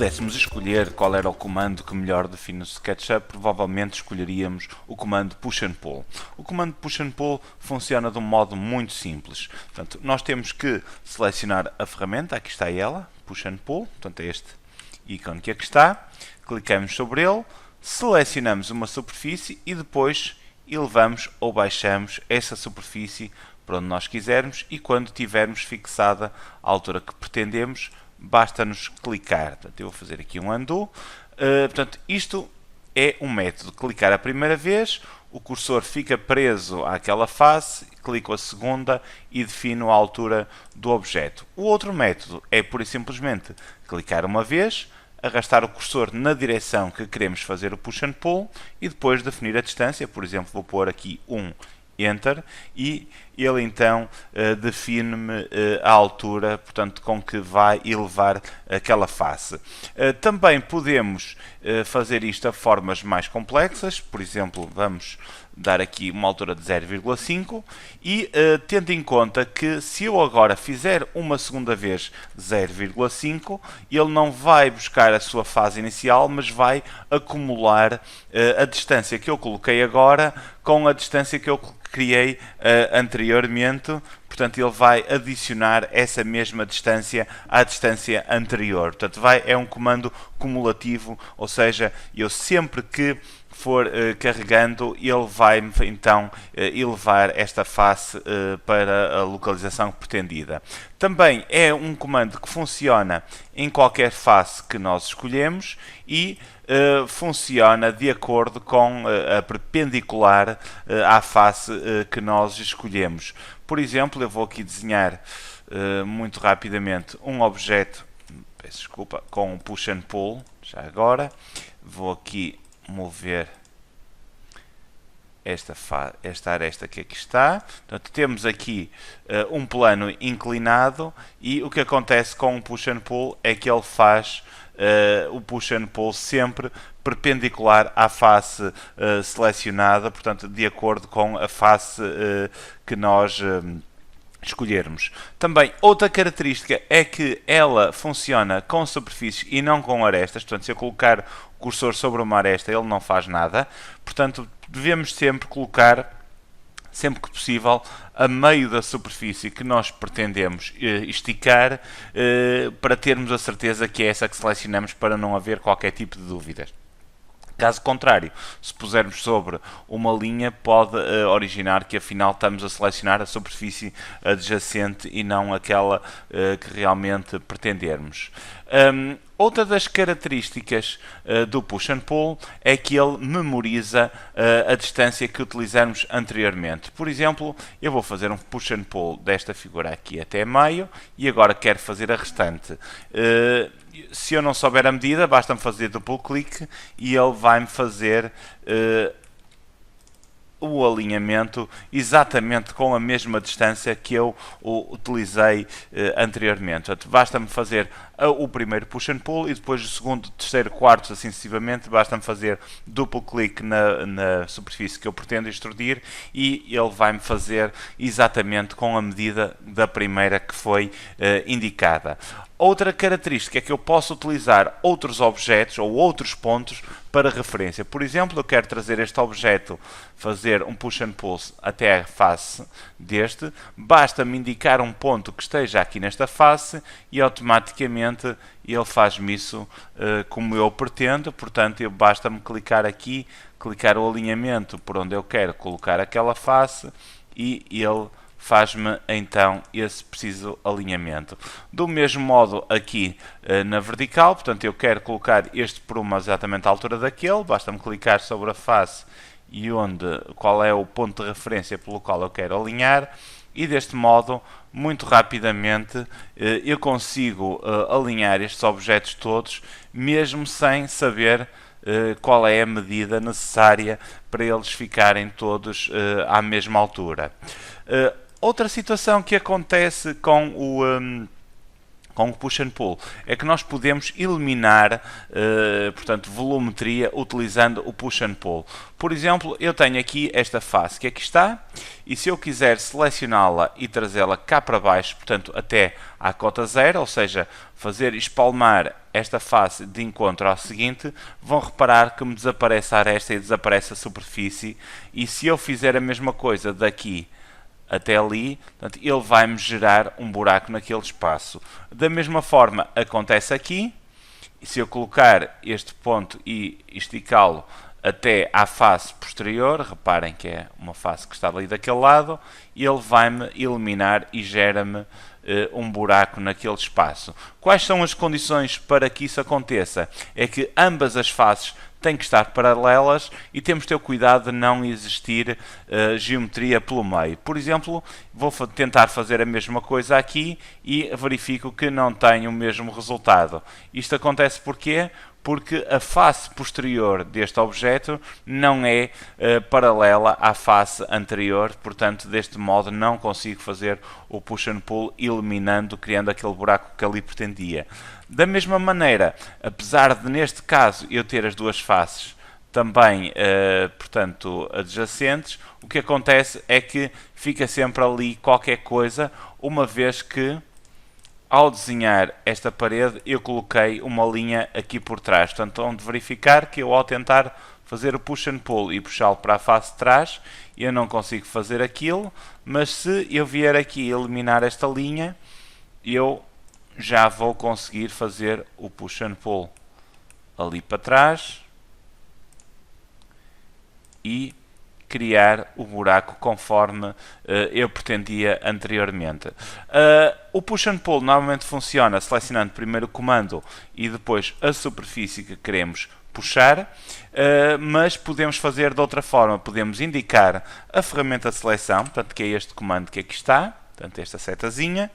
pudéssemos escolher qual era o comando que melhor define o SketchUp, provavelmente escolheríamos o comando Push and Pull. O comando Push and Pull funciona de um modo muito simples. Portanto, nós temos que selecionar a ferramenta, aqui está ela, Push and Pull, portanto é este ícone que aqui está, clicamos sobre ele, selecionamos uma superfície e depois elevamos ou baixamos essa superfície para onde nós quisermos e quando tivermos fixada a altura que pretendemos, basta-nos clicar. Portanto, eu vou fazer aqui um undo. Portanto, isto é um método. Clicar a primeira vez, o cursor fica preso àquela face, clico a segunda e defino a altura do objeto. O outro método é, pura e simplesmente, clicar uma vez, arrastar o cursor na direção que queremos fazer o push and pull e depois definir a distância. Por exemplo, vou pôr aqui Enter, e ele então define-me a altura, portanto, com que vai elevar aquela face. Também podemos fazer isto a formas mais complexas, por exemplo, vamos dar aqui uma altura de 0,5 e tendo em conta que se eu agora fizer uma segunda vez 0,5, ele não vai buscar a sua fase inicial, mas vai acumular a distância que eu coloquei agora com a distância que eu criei anteriormente, portanto ele vai adicionar essa mesma distância à distância anterior. Portanto, é um comando cumulativo, ou seja, eu sempre que for carregando, ele vai então elevar esta face para a localização pretendida. Também é um comando que funciona em qualquer face que nós escolhemos e funciona de acordo com a perpendicular à face que nós escolhemos. Por exemplo, eu vou aqui desenhar muito rapidamente um objeto, peço desculpa, com push and pull, já agora. Vou aqui mover esta aresta que aqui está. Portanto, temos aqui um plano inclinado e o que acontece com o push and pull é que ele faz o push and pull sempre perpendicular à face selecionada, portanto, de acordo com a face que nós escolhermos. Também, outra característica é que ela funciona com superfícies e não com arestas. Portanto, se eu colocar o cursor sobre uma aresta, ele não faz nada. Portanto, devemos sempre colocar, sempre que possível, a meio da superfície que nós pretendemos esticar, para termos a certeza que é essa que selecionamos, para não haver qualquer tipo de dúvidas. Caso contrário, se pusermos sobre uma linha, pode originar que afinal estamos a selecionar a superfície adjacente e não aquela que realmente pretendermos. Outra das características do push and pull é que ele memoriza a distância que utilizamos anteriormente. Por exemplo, eu vou fazer um push and pull desta figura aqui até meio e agora quero fazer a restante. Se eu não souber a medida, basta-me fazer duplo clique e ele vai-me fazer o alinhamento exatamente com a mesma distância que eu utilizei anteriormente. Portanto, basta-me fazer o primeiro push and pull e depois o segundo, terceiro, quarto, assim sucessivamente, basta-me fazer duplo clique na superfície que eu pretendo extrudir e ele vai-me fazer exatamente com a medida da primeira que foi indicada. Outra característica é que eu posso utilizar outros objetos ou outros pontos para referência. Por exemplo, eu quero trazer este objeto, fazer um push and pull até a face deste, basta-me indicar um ponto que esteja aqui nesta face e automaticamente ele faz-me isso como eu pretendo. Portanto, basta-me clicar aqui, clicar o alinhamento por onde eu quero colocar aquela face e ele faz-me então esse preciso alinhamento. Do mesmo modo aqui na vertical, portanto eu quero colocar este prumo exatamente à altura daquele, basta-me clicar sobre a face e qual é o ponto de referência pelo qual eu quero alinhar e deste modo, muito rapidamente, eu consigo alinhar estes objetos todos, mesmo sem saber qual é a medida necessária para eles ficarem todos à mesma altura. Outra situação que acontece com o push and pull é que nós podemos eliminar portanto, volumetria utilizando o push and pull. Por exemplo, eu tenho aqui esta face que aqui está e se eu quiser selecioná-la e trazê-la cá para baixo, portanto até à cota zero, ou seja, fazer espalmar esta face de encontro ao seguinte, vão reparar que me desaparece a aresta e desaparece a superfície, e se eu fizer a mesma coisa daqui até ali, portanto, ele vai-me gerar um buraco naquele espaço. Da mesma forma acontece aqui, e se eu colocar este ponto e esticá-lo até à face posterior, reparem que é uma face que está ali daquele lado, ele vai-me eliminar e gera-me um buraco naquele espaço. Quais são as condições para que isso aconteça? É que ambas as faces têm que estar paralelas e temos de ter cuidado de não existir geometria pelo meio. Por exemplo, vou tentar fazer a mesma coisa aqui e verifico que não tenho o mesmo resultado. Isto acontece porquê? Porque a face posterior deste objeto não é paralela à face anterior, portanto, deste modo não consigo fazer o push and pull eliminando, criando aquele buraco que ali pretendia. Da mesma maneira, apesar de neste caso eu ter as duas faces também, portanto, adjacentes, o que acontece é que fica sempre ali qualquer coisa, uma vez que ao desenhar esta parede eu coloquei uma linha aqui por trás. Portanto, vão verificar que eu ao tentar fazer o push and pull e puxá-lo para a face de trás, eu não consigo fazer aquilo, mas se eu vier aqui eliminar esta linha, eu já vou conseguir fazer o push and pull ali para trás e criar o buraco conforme eu pretendia anteriormente. O push and pull normalmente funciona selecionando primeiro o comando e depois a superfície que queremos puxar, mas podemos fazer de outra forma. Podemos indicar a ferramenta de seleção, portanto, que é este comando que aqui está, portanto, esta setazinha,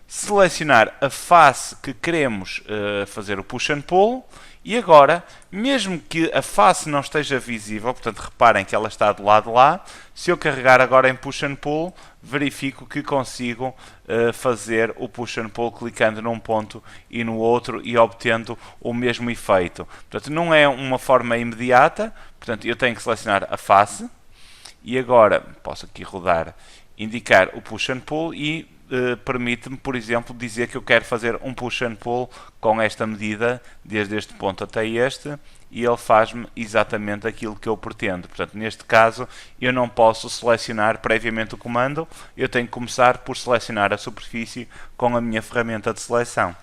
selecionar a face que queremos fazer o push and pull. E agora, mesmo que a face não esteja visível, portanto, reparem que ela está do lado de lá, se eu carregar agora em push and pull, verifico que consigo fazer o push and pull clicando num ponto e no outro e obtendo o mesmo efeito. Portanto, não é uma forma imediata, portanto, eu tenho que selecionar a face e agora posso aqui rodar, indicar o push and pull e permite-me, por exemplo, dizer que eu quero fazer um push and pull com esta medida, desde este ponto até este, e ele faz-me exatamente aquilo que eu pretendo. Portanto, neste caso, eu não posso selecionar previamente o comando, eu tenho que começar por selecionar a superfície com a minha ferramenta de seleção.